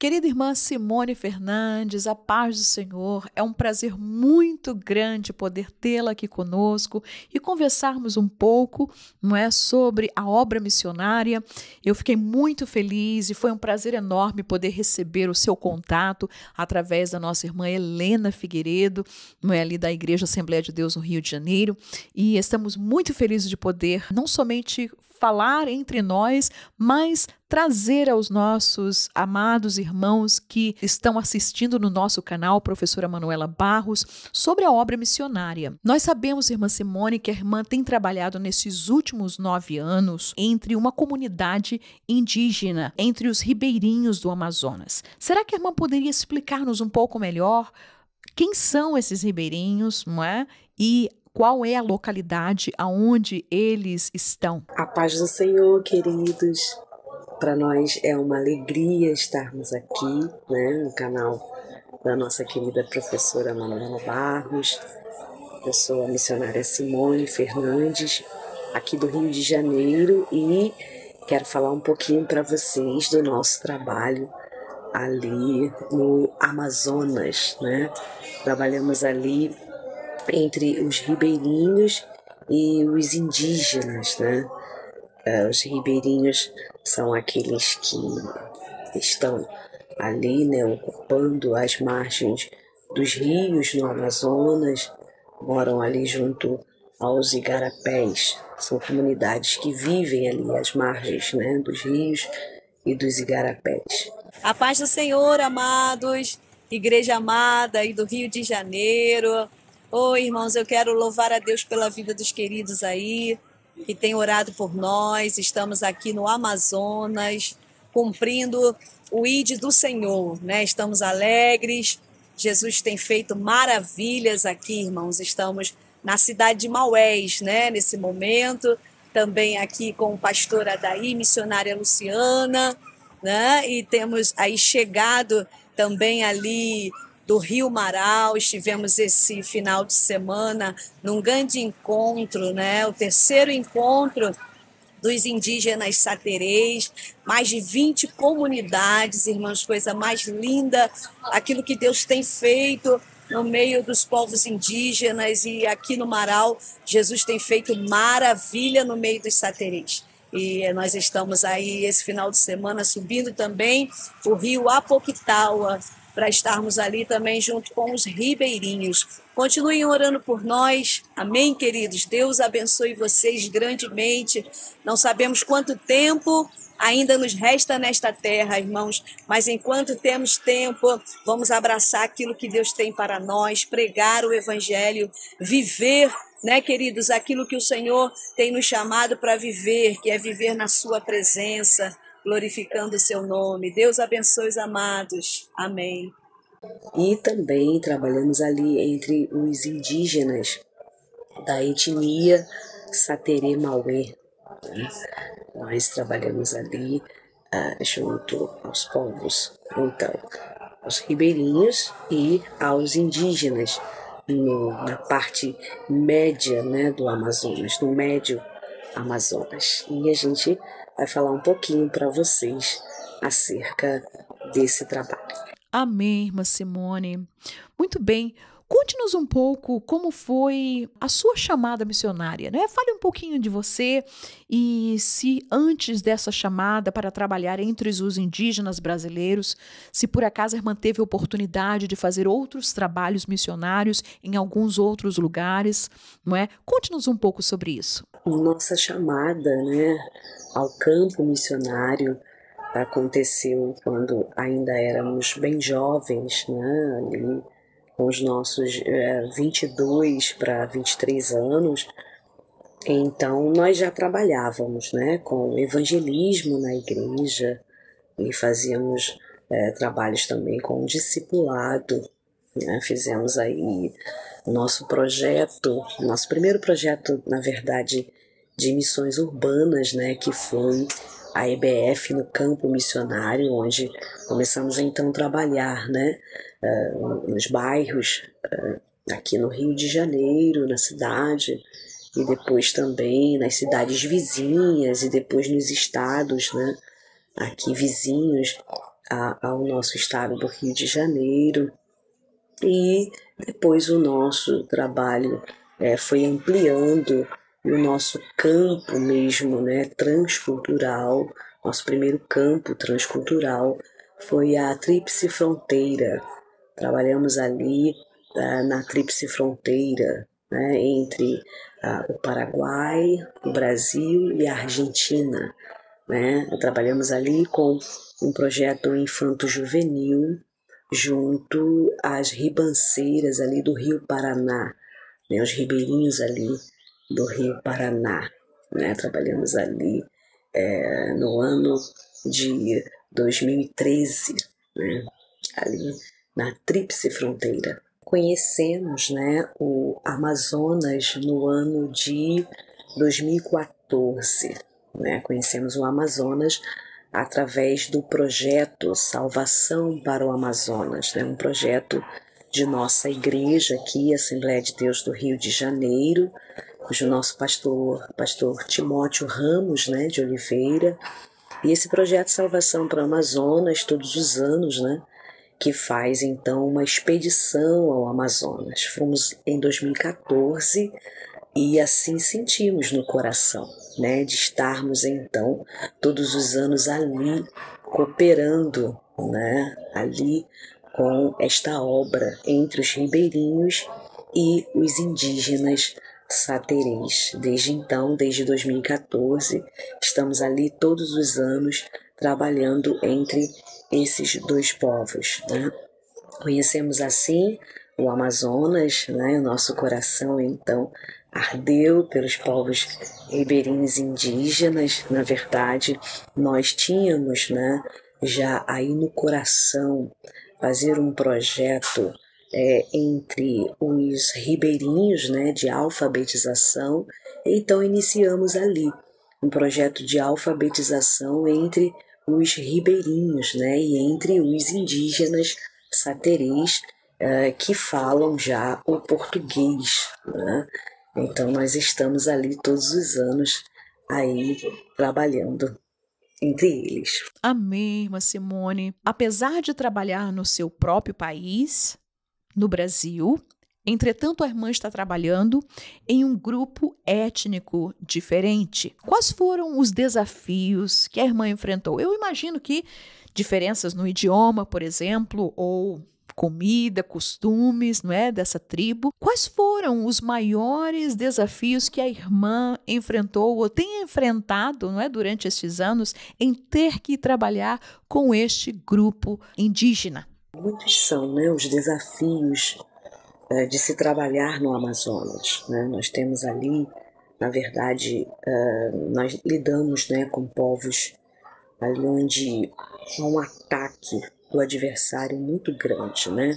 Querida irmã Simone Fernandes, a paz do Senhor, é um prazer muito grande poder tê-la aqui conosco e conversarmos um pouco, não é, sobre a obra missionária. Eu fiquei muito feliz e foi um prazer enorme poder receber o seu contato através da nossa irmã Helena Figueiredo, não é, ali da Igreja Assembleia de Deus no Rio de Janeiro, e estamos muito felizes de poder não somente falar entre nós, mas trazer aos nossos amados irmãos que estão assistindo no nosso canal, professora Manuela Barros, sobre a obra missionária. Nós sabemos, irmã Simone, que a irmã tem trabalhado nesses últimos 9 anos entre uma comunidade indígena, entre os ribeirinhos do Amazonas. Será que a irmã poderia explicar-nos um pouco melhor quem são esses ribeirinhos, não é? E qual é a localidade aonde eles estão? A paz do Senhor, queridos. Para nós é uma alegria estarmos aqui, né, no canal da nossa querida professora Manuela Barros. Eu sou a missionária Simone Fernandes, aqui do Rio de Janeiro, e quero falar um pouquinho para vocês do nosso trabalho ali no Amazonas, né? Trabalhamos ali entre os ribeirinhos e os indígenas, né? Os ribeirinhos são aqueles que estão ali, né, ocupando as margens dos rios no Amazonas, moram ali junto aos igarapés. São comunidades que vivem ali às margens, né, dos rios e dos igarapés. A paz do Senhor, amados, igreja amada aí do Rio de Janeiro. Irmãos, eu quero louvar a Deus pela vida dos queridos aí, que têm orado por nós. Estamos aqui no Amazonas, cumprindo o ID do Senhor, né? Estamos alegres, Jesus tem feito maravilhas aqui, irmãos. Estamos na cidade de Maués, né? Nesse momento, também aqui com o pastor Adair, missionária Luciana, né? E temos aí chegado também ali do Rio Marau. Estivemos esse final de semana num grande encontro, né? O terceiro encontro dos indígenas saterês, mais de 20 comunidades, irmãos, coisa mais linda, aquilo que Deus tem feito no meio dos povos indígenas, e aqui no Marau, Jesus tem feito maravilha no meio dos saterês. E nós estamos aí esse final de semana subindo também o rio Apoquitaua, para estarmos ali também junto com os ribeirinhos. Continuem orando por nós, amém, queridos? Deus abençoe vocês grandemente. Não sabemos quanto tempo ainda nos resta nesta terra, irmãos, mas enquanto temos tempo, vamos abraçar aquilo que Deus tem para nós, pregar o evangelho, viver, né, queridos, aquilo que o Senhor tem nos chamado para viver, que é viver na sua presença, glorificando o seu nome. Deus abençoe os amados. Amém. E também trabalhamos ali entre os indígenas da etnia Saterê Maué, né? Nós trabalhamos ali junto aos povos, então, aos ribeirinhos e aos indígenas, na parte média, né, do Amazonas, no médio Amazonas. E a gente vai falar um pouquinho para vocês acerca desse trabalho. Amém, irmã Simone. Muito bem. Conte-nos um pouco como foi a sua chamada missionária, né? Fale um pouquinho de você e se antes dessa chamada para trabalhar entre os indígenas brasileiros, se por acaso a irmã teve a oportunidade de fazer outros trabalhos missionários em alguns outros lugares, não é? Conte-nos um pouco sobre isso. Nossa chamada, né, ao campo missionário aconteceu quando ainda éramos bem jovens, né, ali com os nossos 22 para 23 anos. Então nós já trabalhávamos, né, com evangelismo na igreja e fazíamos trabalhos também com discipulado, né? Fizemos aí o nosso projeto, nosso primeiro projeto, na verdade, de missões urbanas, né, que foi a EBF no campo missionário, onde começamos então a trabalhar, né, nos bairros aqui no Rio de Janeiro, na cidade, e depois também nas cidades vizinhas e depois nos estados, né, aqui vizinhos. ao nosso estado do Rio de Janeiro, e depois o nosso trabalho foi ampliando, e o nosso campo mesmo, né, transcultural, nosso primeiro campo transcultural foi a Tríplice Fronteira. Trabalhamos ali na Tríplice Fronteira, né, entre o Paraguai, o Brasil e a Argentina, né? Trabalhamos ali com um projeto infanto-juvenil junto às ribanceiras ali do Rio Paraná, né? Os ribeirinhos ali do Rio Paraná, né? Trabalhamos ali no ano de 2013, né? Ali na Tríplice Fronteira. Conhecemos, né, o Amazonas no ano de 2014. Né? Conhecemos o Amazonas através do projeto Salvação para o Amazonas, né? Um projeto de nossa igreja aqui, Assembleia de Deus do Rio de Janeiro, cujo nosso pastor Timóteo Ramos, né, de Oliveira. E esse projeto Salvação para o Amazonas, todos os anos, né, que faz então uma expedição ao Amazonas. Fomos em 2014 e assim sentimos no coração, né, de estarmos então todos os anos ali cooperando, né, ali com esta obra entre os ribeirinhos e os indígenas saterês. Desde então, desde 2014, estamos ali todos os anos trabalhando entre esses dois povos, né? Conhecemos assim o Amazonas, né? O nosso coração então ardeu pelos povos ribeirinhos indígenas. Na verdade, nós tínhamos, né, já aí no coração fazer um projeto entre os ribeirinhos, né, de alfabetização. Então iniciamos ali um projeto de alfabetização entre os ribeirinhos, né, e entre os indígenas saterês que falam já o português, né? Então nós estamos ali todos os anos aí trabalhando entre eles. Amém, irmã Simone. Apesar de trabalhar no seu próprio país, no Brasil, entretanto, a irmã está trabalhando em um grupo étnico diferente. Quais foram os desafios que a irmã enfrentou? Eu imagino que diferenças no idioma, por exemplo, ou comida, costumes, não é, dessa tribo. Quais foram os maiores desafios que a irmã enfrentou ou tem enfrentado, não é, durante estes anos em ter que trabalhar com este grupo indígena? Muitos são, né, os desafios de se trabalhar no Amazonas, né? Nós temos ali, na verdade, nós lidamos, né, com povos ali onde há um ataque do adversário muito grande, né?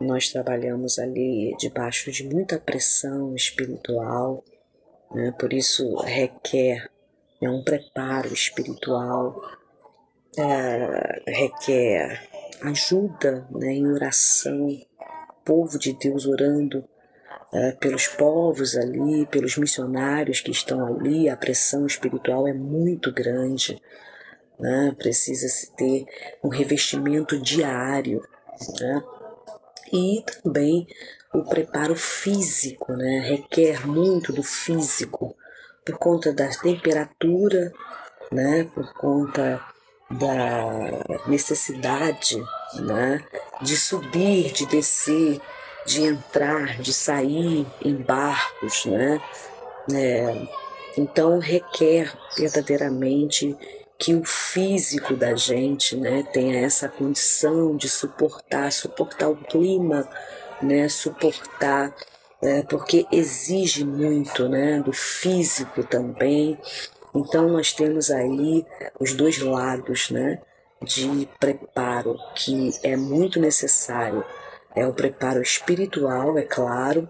Nós trabalhamos ali debaixo de muita pressão espiritual, né? Por isso requer um preparo espiritual, requer ajuda, né, em oração, povo de Deus orando pelos povos ali, pelos missionários que estão ali. A pressão espiritual é muito grande, né? Precisa-se ter um revestimento diário, né? E também o preparo físico, né? Requer muito do físico, por conta da temperatura, né? Por conta da necessidade, né, de subir, de descer, de entrar, de sair em barcos, né? Então requer verdadeiramente que o físico da gente, né, tenha essa condição de suportar o clima, né, suportar, porque exige muito, né, do físico também. Então nós temos aí os dois lados, né, de preparo que é muito necessário. É o preparo espiritual, é claro,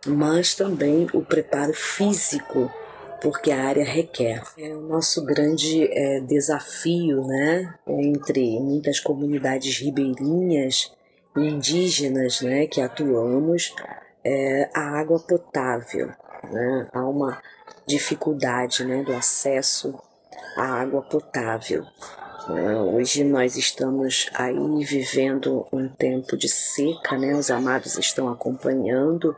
mas também o preparo físico, porque a área requer. É o nosso grande desafio, né, entre muitas comunidades ribeirinhas e indígenas, né, que atuamos, a água potável, né? Há uma dificuldade, né, do acesso à água potável. Hoje nós estamos aí vivendo um tempo de seca, né? Os amados estão acompanhando.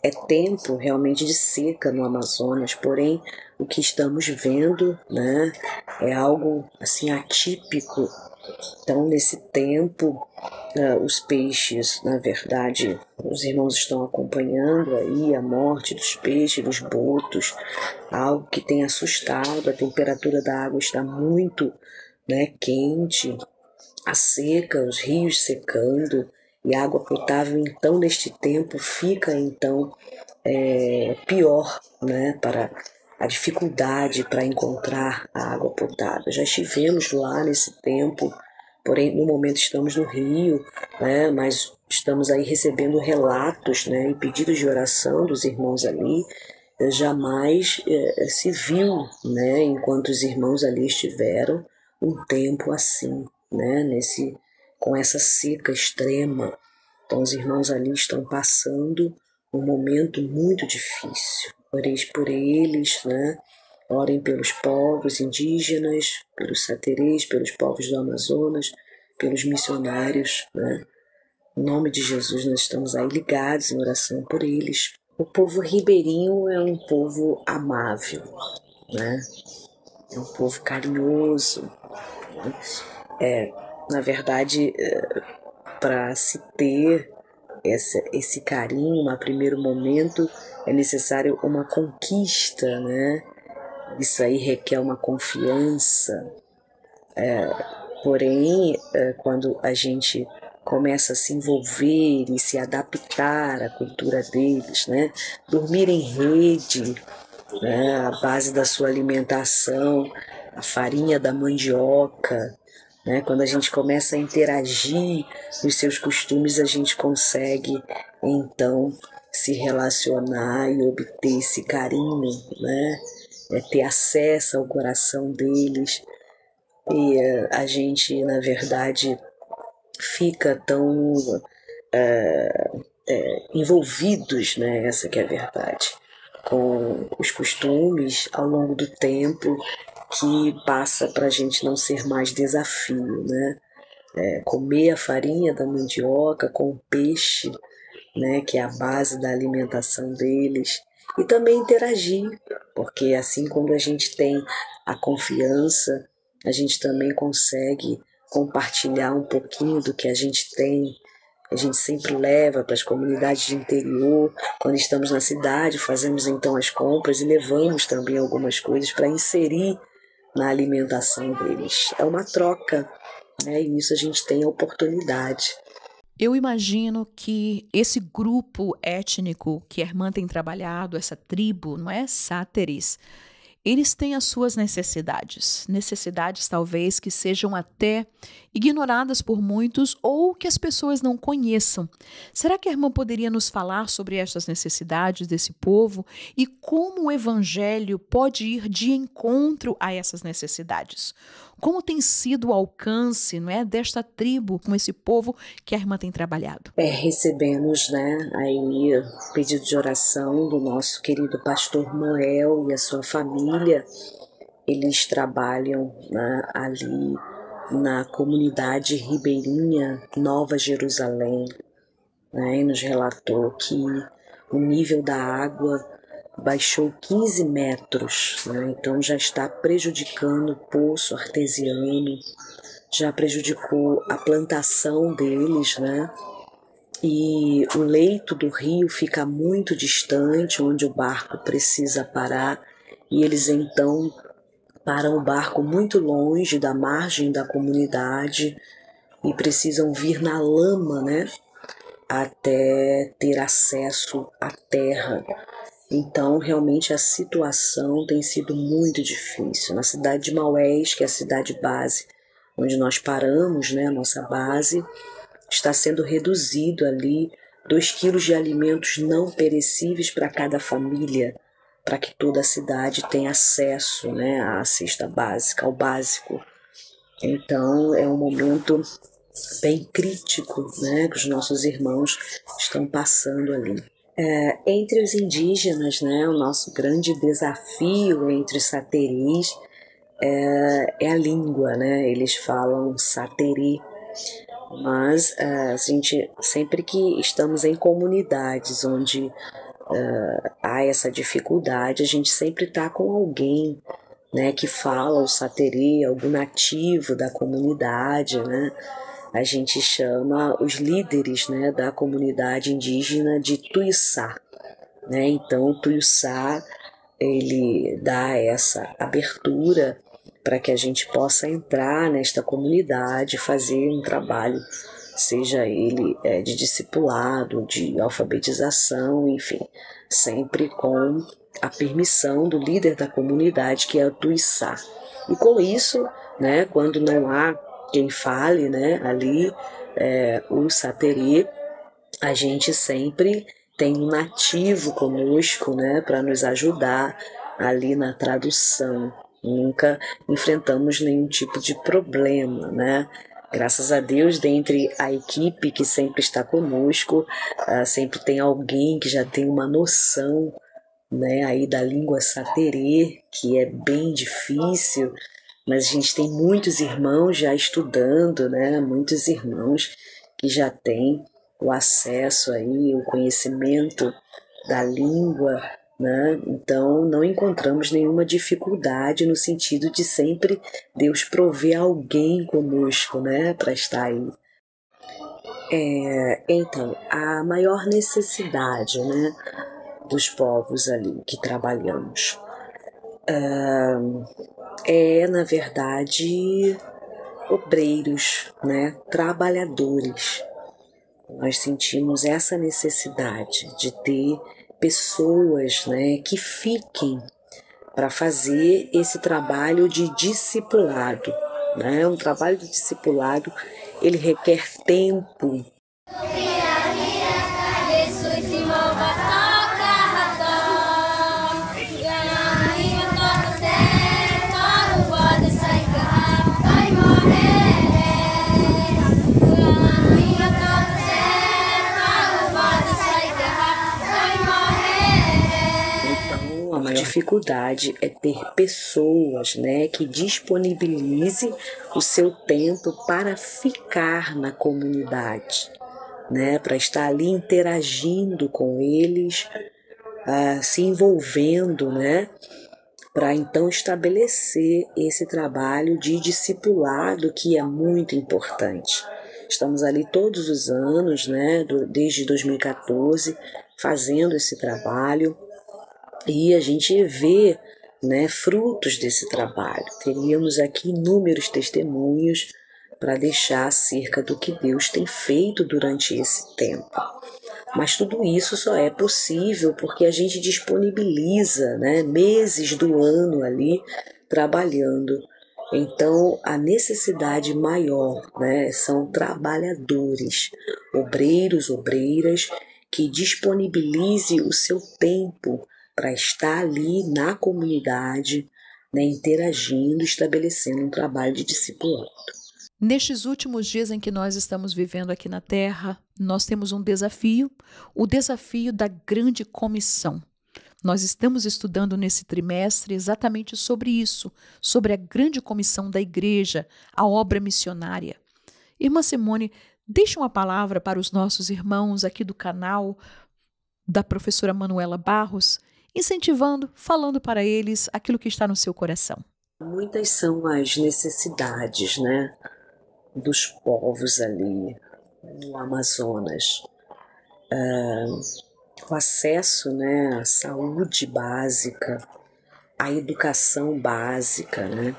É tempo realmente de seca no Amazonas, porém o que estamos vendo, né, é algo assim atípico. Então, nesse tempo, os peixes, na verdade, os irmãos estão acompanhando aí a morte dos peixes, dos botos, algo que tem assustado. A temperatura da água está muito, né, quente, a seca, os rios secando, e a água potável, então, neste tempo, fica, então, pior, né, para a dificuldade para encontrar a água potável. Já estivemos lá nesse tempo, porém, no momento estamos no Rio, né, mas estamos aí recebendo relatos, né, e pedidos de oração dos irmãos ali. Jamais se viu, né, enquanto os irmãos ali estiveram, um tempo assim, né, com essa seca extrema. Então, os irmãos ali estão passando um momento muito difícil. Oreis por eles, né? Orem pelos povos indígenas, pelos saterês, pelos povos do Amazonas, pelos missionários, né? Em nome de Jesus, nós estamos aí ligados em oração por eles. O povo ribeirinho é um povo amável, né? É um povo carinhoso. Na verdade, para se ter esse carinho, a primeiro momento, é necessário uma conquista, né? Isso aí requer uma confiança. Porém, quando a gente começa a se envolver e se adaptar à cultura deles, né? Dormir em rede, né? A base da sua alimentação, a farinha da mandioca, né? Quando a gente começa a interagir nos seus costumes, a gente consegue, então, se relacionar e obter esse carinho, né? Ter acesso ao coração deles. E a gente, na verdade, fica tão envolvidos, né? Essa que é a verdade, com os costumes ao longo do tempo, que passa para a gente não ser mais desafio, né? Comer a farinha da mandioca com o peixe, né? Que é a base da alimentação deles, e também interagir, porque assim, quando a gente tem a confiança, a gente também consegue compartilhar um pouquinho do que a gente tem. A gente sempre leva para as comunidades de interior. Quando estamos na cidade, fazemos então as compras e levamos também algumas coisas para inserir na alimentação deles. É uma troca, né? E nisso a gente tem a oportunidade. Eu imagino que esse grupo étnico que a irmã tem trabalhado, essa tribo, não é? Sáteres, eles têm as suas necessidades talvez que sejam até ignoradas por muitos ou que as pessoas não conheçam. Será que a irmã poderia nos falar sobre estas necessidades desse povo e como o evangelho pode ir de encontro a essas necessidades? Como tem sido o alcance, não é, desta tribo com esse povo que a irmã tem trabalhado? Recebemos, né, aí pedido de oração do nosso querido pastor Noel e a sua família. Eles trabalham, né, ali na comunidade ribeirinha Nova Jerusalém, né, e nos relatou que o nível da água baixou 15 metros, né, então já está prejudicando o poço artesiano, já prejudicou a plantação deles, né? E o leito do rio fica muito distante, onde o barco precisa parar, e eles então param o barco muito longe da margem da comunidade e precisam vir na lama, né, até ter acesso à terra. Então, realmente a situação tem sido muito difícil. Na cidade de Maués, que é a cidade base, onde nós paramos, né, a nossa base, está sendo reduzido ali 2 quilos de alimentos não perecíveis para cada família, para que toda a cidade tenha acesso, né, à cesta básica, ao básico. Então, é um momento bem crítico, né, que os nossos irmãos estão passando ali. Entre os indígenas, né, o nosso grande desafio entre os saterês é a língua, né? Eles falam saterê, mas a gente, sempre que estamos em comunidades onde há essa dificuldade, a gente sempre está com alguém, né, que fala o saterê, algum nativo da comunidade, né? A gente chama os líderes, né, da comunidade indígena de Tuiçá, né? Então o Tuiçá, ele dá essa abertura para que a gente possa entrar nesta comunidade, fazer um trabalho, seja ele de discipulado, de alfabetização, enfim, sempre com a permissão do líder da comunidade, que é o Tuiçá. E com isso, né, quando não há quem fale, né, ali o saterê, a gente sempre tem um nativo conosco, né, para nos ajudar ali na tradução. Nunca enfrentamos nenhum tipo de problema, né? Graças a Deus, dentre a equipe que sempre está conosco, sempre tem alguém que já tem uma noção, né, aí da língua saterê, que é bem difícil, mas a gente tem muitos irmãos já estudando, né? Muitos irmãos que já têm o acesso aí, o conhecimento da língua, né? Então não encontramos nenhuma dificuldade no sentido de sempre Deus prover alguém conosco, né? Para estar aí. Então, a maior necessidade, né, dos povos ali que trabalhamos na verdade, obreiros, né, trabalhadores. Nós sentimos essa necessidade de ter pessoas, né, que fiquem para fazer esse trabalho de discipulado, né? Um trabalho de discipulado, ele requer tempo. Então, a maior dificuldade é ter pessoas, né, que disponibilize o seu tempo para ficar na comunidade, né, para estar ali interagindo com eles, se envolvendo, né, para então estabelecer esse trabalho de discipulado que é muito importante. Estamos ali todos os anos, né, desde 2014, fazendo esse trabalho e a gente vê, né, frutos desse trabalho. Teríamos aqui inúmeros testemunhos para deixar acerca do que Deus tem feito durante esse tempo. Mas tudo isso só é possível porque a gente disponibiliza, né, meses do ano ali trabalhando. Então, a necessidade maior, né, são trabalhadores, obreiros, obreiras, que disponibilize o seu tempo para estar ali na comunidade, né, interagindo, estabelecendo um trabalho de discipulado. Nestes últimos dias em que nós estamos vivendo aqui na Terra, nós temos um desafio, o desafio da grande comissão. Nós estamos estudando nesse trimestre exatamente sobre isso, sobre a grande comissão da igreja, a obra missionária. Irmã Simone, deixe uma palavra para os nossos irmãos aqui do canal da professora Manuela Barros, incentivando, falando para eles aquilo que está no seu coração. Muitas são as necessidades, né, dos povos ali no Amazonas. O acesso, né, à saúde básica, à educação básica, né?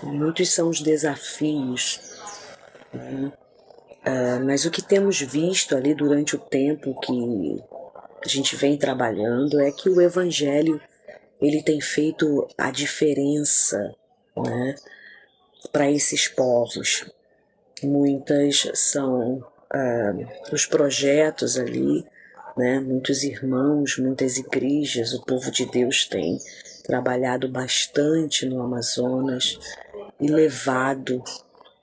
Muitos são os desafios, né? Mas o que temos visto ali durante o tempo que a gente vem trabalhando é que o Evangelho, ele tem feito a diferença, né, para esses povos. Muitas são os projetos ali, né? Muitos irmãos, muitas igrejas, o povo de Deus tem trabalhado bastante no Amazonas e levado,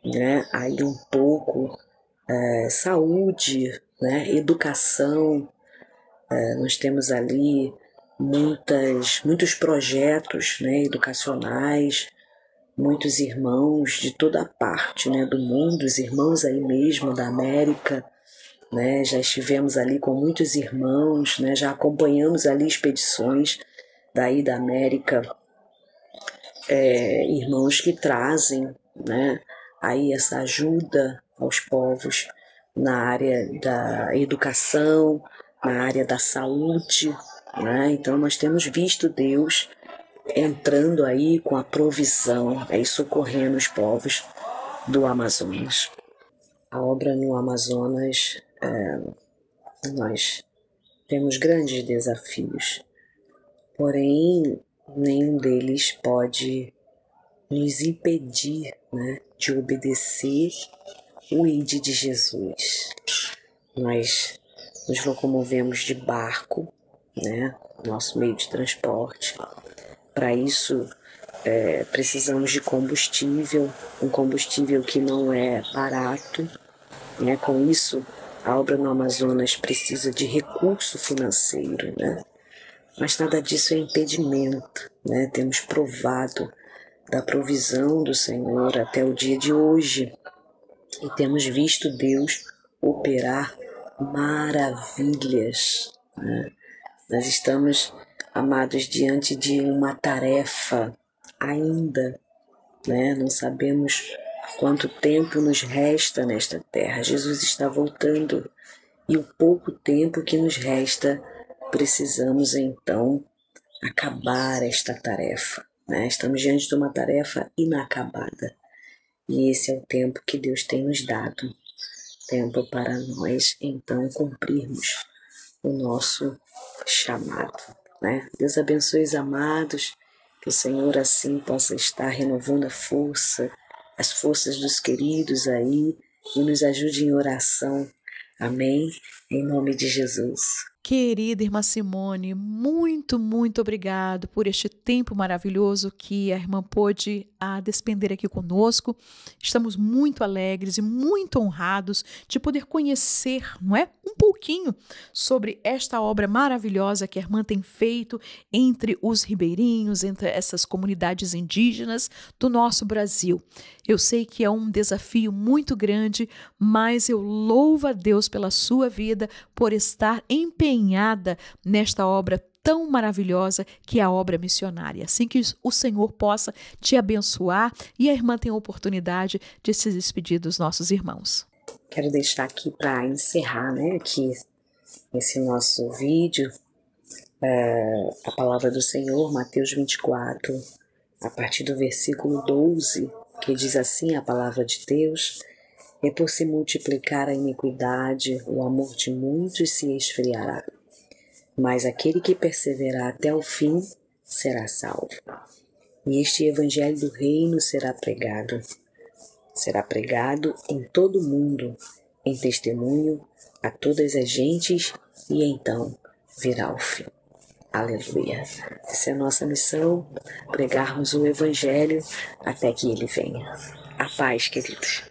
né, aí um pouco saúde, né, educação. Nós temos ali muitos projetos, né, educacionais, muitos irmãos de toda parte, né, do mundo, os irmãos aí mesmo da América, né, já estivemos ali com muitos irmãos, né, já acompanhamos ali expedições daí da América, irmãos que trazem, né, aí essa ajuda aos povos na área da educação, na área da saúde, né? Então nós temos visto Deus entrando aí com a provisão, aí socorrendo os povos do Amazonas. A obra no Amazonas, nós temos grandes desafios, porém nenhum deles pode nos impedir, né, de obedecer o ide de Jesus. Nós nos locomovemos de barco, né, nosso meio de transporte. Para isso, precisamos de combustível, um combustível que não é barato, né? Com isso, a obra no Amazonas precisa de recurso financeiro, né? Mas nada disso é impedimento, né? Temos provado da provisão do Senhor até o dia de hoje e temos visto Deus operar maravilhas, né? Nós estamos, amados, diante de uma tarefa ainda, né? Não sabemos quanto tempo nos resta nesta terra. Jesus está voltando e o pouco tempo que nos resta, precisamos então acabar esta tarefa, né? Estamos diante de uma tarefa inacabada e esse é o tempo que Deus tem nos dado, tempo para nós então cumprirmos o nosso chamado, né? Deus abençoe os amados, que o Senhor assim possa estar renovando a força, as forças dos queridos aí e nos ajude em oração. Amém? Em nome de Jesus. Querida irmã Simone, muito obrigado por este tempo maravilhoso que a irmã pôde despender aqui conosco. Estamos muito alegres e muito honrados de poder conhecer, não é, um pouquinho sobre esta obra maravilhosa que a irmã tem feito entre os ribeirinhos, entre essas comunidades indígenas do nosso Brasil. Eu sei que é um desafio muito grande, mas eu louvo a Deus pela sua vida, por estar empenhada nesta obra tão maravilhosa que é a obra missionária. Assim que o Senhor possa te abençoar e a irmã tem a oportunidade de se despedir dos nossos irmãos. Quero deixar aqui para encerrar, né, aqui esse nosso vídeo, a palavra do Senhor, Mateus 24, a partir do versículo 12, que diz assim a palavra de Deus: e por se multiplicar a iniquidade, o amor de muitos se esfriará. Mas aquele que perseverar até o fim será salvo. E este evangelho do reino será pregado em todo o mundo, em testemunho a todas as gentes, e então virá o fim. Aleluia. Essa é a nossa missão, pregarmos o evangelho até que ele venha. A paz, queridos.